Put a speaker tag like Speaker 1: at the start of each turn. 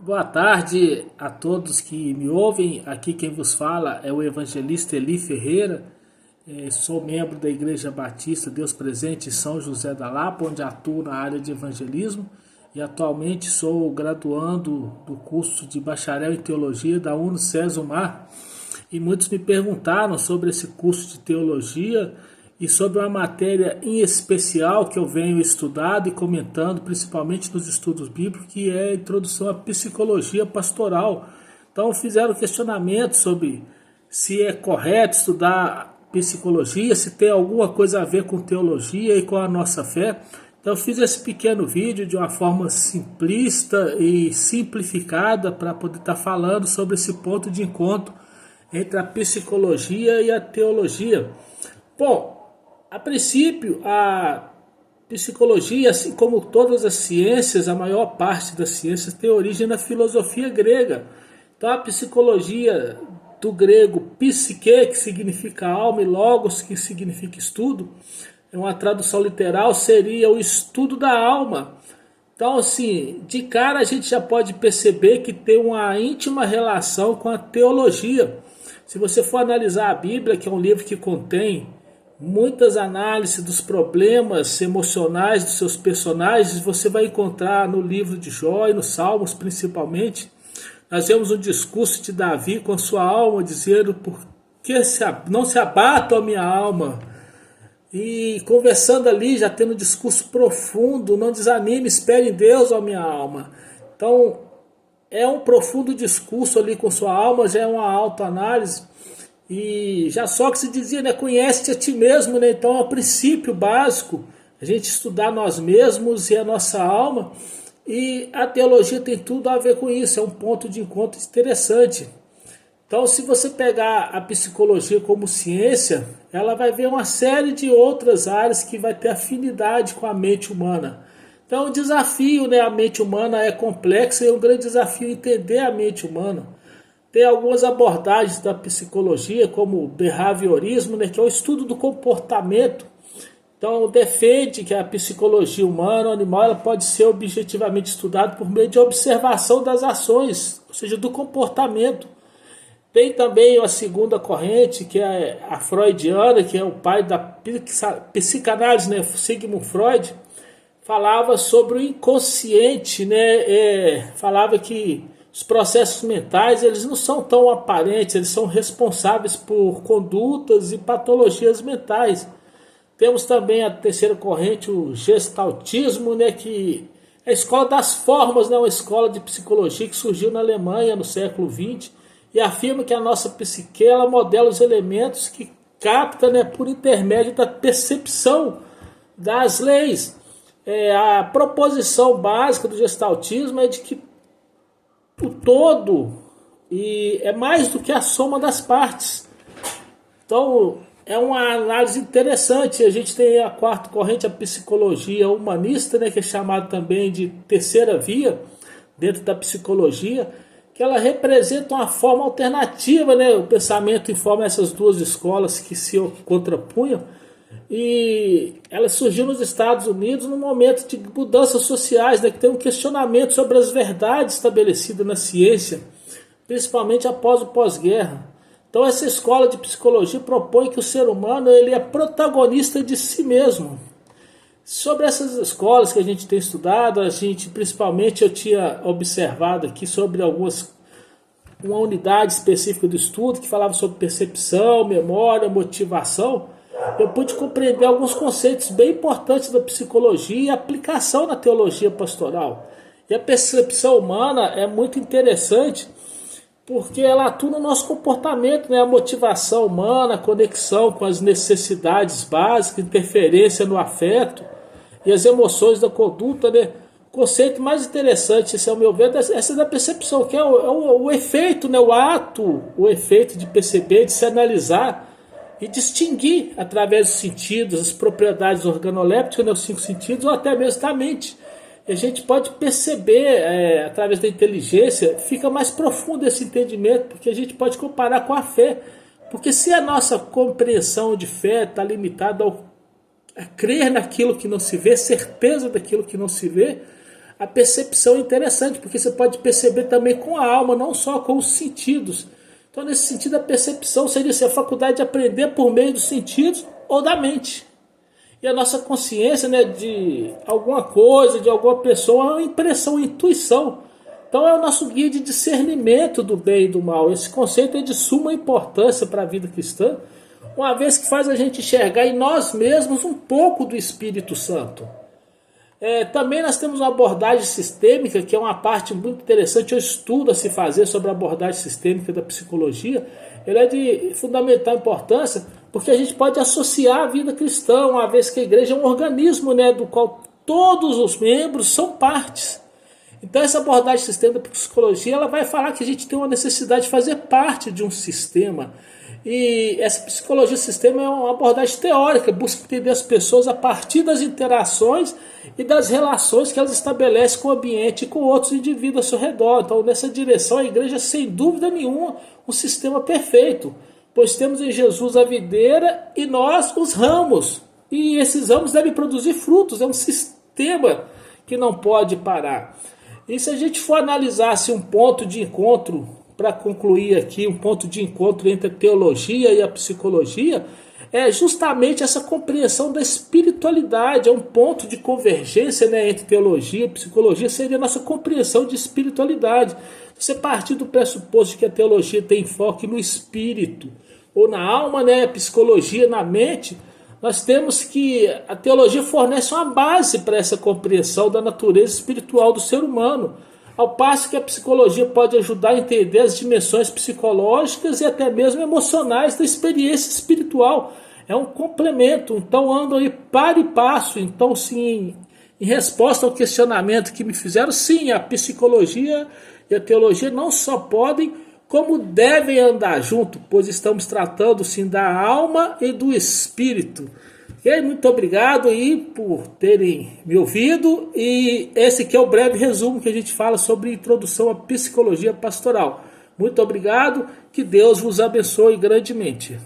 Speaker 1: Boa tarde a todos que me ouvem. Aqui quem vos fala é o evangelista Eli Ferreira. Sou membro da Igreja Batista Deus Presente em São José da Lapa, onde atuo na área de evangelismo e atualmente sou graduando do curso de bacharel em teologia da UniCesumar. E muitos me perguntaram sobre esse curso de teologia e sobre uma matéria em especial que eu venho estudando e comentando, principalmente nos estudos bíblicos, que é a introdução à psicologia pastoral. Então fizeram questionamento sobre se é correto estudar psicologia, se tem alguma coisa a ver com teologia e com a nossa fé. Então eu fiz esse pequeno vídeo de uma forma simplista e simplificada para poder estar falando sobre esse ponto de encontro entre a psicologia e a teologia. Bom, a princípio, a psicologia, assim como todas as ciências, a maior parte das ciências tem origem na filosofia grega. Então, a psicologia do grego psique, que significa alma, e logos, que significa estudo, uma tradução literal seria o estudo da alma. Então, assim, de cara a gente já pode perceber que tem uma íntima relação com a teologia. Se você for analisar a Bíblia, que é um livro que contém muitas análises dos problemas emocionais dos seus personagens, você vai encontrar no livro de Jó e nos Salmos principalmente. Nós vemos um discurso de Davi com a sua alma, dizendo: por que não se abata a minha alma? E conversando ali, já tendo um discurso profundo: não desanime, espere em Deus, ó minha alma. Então, é um profundo discurso ali com sua alma, já é uma autoanálise. E já Sócrates dizia, né, conhece-te a ti mesmo, né? Então é o princípio básico, a gente estudar nós mesmos e a nossa alma, e a teologia tem tudo a ver com isso, é um ponto de encontro interessante. Então, se você pegar a psicologia como ciência, ela vai ver uma série de outras áreas que vai ter afinidade com a mente humana. Então, o desafio, né, a mente humana é complexa e é um grande desafio entender a mente humana. Tem algumas abordagens da psicologia, como o behaviorismo, né, que é o estudo do comportamento. Então, defende que a psicologia humana ou animal ela pode ser objetivamente estudada por meio de observação das ações, ou seja, do comportamento. Tem também a segunda corrente, que é a freudiana, que é o pai da psicanálise, né, Sigmund Freud, falava sobre o inconsciente, né, falava que os processos mentais eles não são tão aparentes, eles são responsáveis por condutas e patologias mentais. Temos também a terceira corrente, o gestaltismo, né, que é a escola das formas, né, uma escola de psicologia que surgiu na Alemanha no século XX e afirma que a nossa psique ela modela os elementos que capta, né, por intermédio da percepção das leis. A proposição básica do gestaltismo é de que o todo e é mais do que a soma das partes. Então é uma análise interessante. A gente tem a quarta corrente, a psicologia humanista, né, que é chamada também de terceira via dentro da psicologia, que ela representa uma forma alternativa, né? O pensamento informa essas duas escolas que se contrapunham. E ela surgiu nos Estados Unidos num momento de mudanças sociais, né, que tem um questionamento sobre as verdades estabelecidas na ciência, principalmente após o pós-guerra. Então essa escola de psicologia propõe que o ser humano ele é protagonista de si mesmo. Sobre essas escolas que a gente tem estudado, principalmente eu tinha observado aqui sobre uma unidade específica do estudo que falava sobre percepção, memória, motivação. Eu pude compreender alguns conceitos bem importantes da psicologia e aplicação na teologia pastoral. E a percepção humana é muito interessante porque ela atua no nosso comportamento, né? A motivação humana, a conexão com as necessidades básicas, interferência no afeto e as emoções da conduta, né? O conceito mais interessante, esse é o meu ver, essa da percepção, que é o efeito, né? O ato, o efeito de perceber, de se analisar e distinguir através dos sentidos, as propriedades organolépticas, né, os 5 sentidos, ou até mesmo da mente. E a gente pode perceber, através da inteligência, fica mais profundo esse entendimento, porque a gente pode comparar com a fé. Porque se a nossa compreensão de fé está limitada a crer naquilo que não se vê, certeza daquilo que não se vê, a percepção é interessante, porque você pode perceber também com a alma, não só com os sentidos. Então, nesse sentido, a percepção seria a faculdade de aprender por meio dos sentidos ou da mente. E a nossa consciência, né, de alguma coisa, de alguma pessoa, é uma impressão, uma intuição. Então é o nosso guia de discernimento do bem e do mal. Esse conceito é de suma importância para a vida cristã, uma vez que faz a gente enxergar em nós mesmos um pouco do Espírito Santo. Também nós temos uma abordagem sistêmica, que é uma parte muito interessante, um estudo a se fazer sobre a abordagem sistêmica da psicologia. Ele é de fundamental importância, porque a gente pode associar a vida cristã, uma vez que a igreja é um organismo, né, do qual todos os membros são partes. Então essa abordagem sistêmica da psicologia, ela vai falar que a gente tem uma necessidade de fazer parte de um sistema. E essa psicologia sistema é uma abordagem teórica, busca entender as pessoas a partir das interações e das relações que elas estabelecem com o ambiente e com outros indivíduos ao seu redor. Então, nessa direção, a igreja, sem dúvida nenhuma, um sistema perfeito, pois temos em Jesus a videira e nós os ramos. E esses ramos devem produzir frutos, é um sistema que não pode parar. E se a gente for analisar assim, um ponto de encontro, para concluir aqui, um ponto de encontro entre a teologia e a psicologia, é justamente essa compreensão da espiritualidade, é um ponto de convergência, né, entre teologia e psicologia, seria a nossa compreensão de espiritualidade. Você partir do pressuposto de que a teologia tem enfoque no espírito, ou na alma, né, a psicologia na mente, nós temos que a teologia fornece uma base para essa compreensão da natureza espiritual do ser humano, ao passo que a psicologia pode ajudar a entender as dimensões psicológicas e até mesmo emocionais da experiência espiritual. É um complemento, então andam aí par e passo. Então, sim, em resposta ao questionamento que me fizeram, sim, a psicologia e a teologia não só podem, como devem andar junto, pois estamos tratando sim da alma e do espírito. E aí, muito obrigado aí por terem me ouvido, e esse aqui é o breve resumo que a gente fala sobre introdução à psicologia pastoral. Muito obrigado, que Deus vos abençoe grandemente.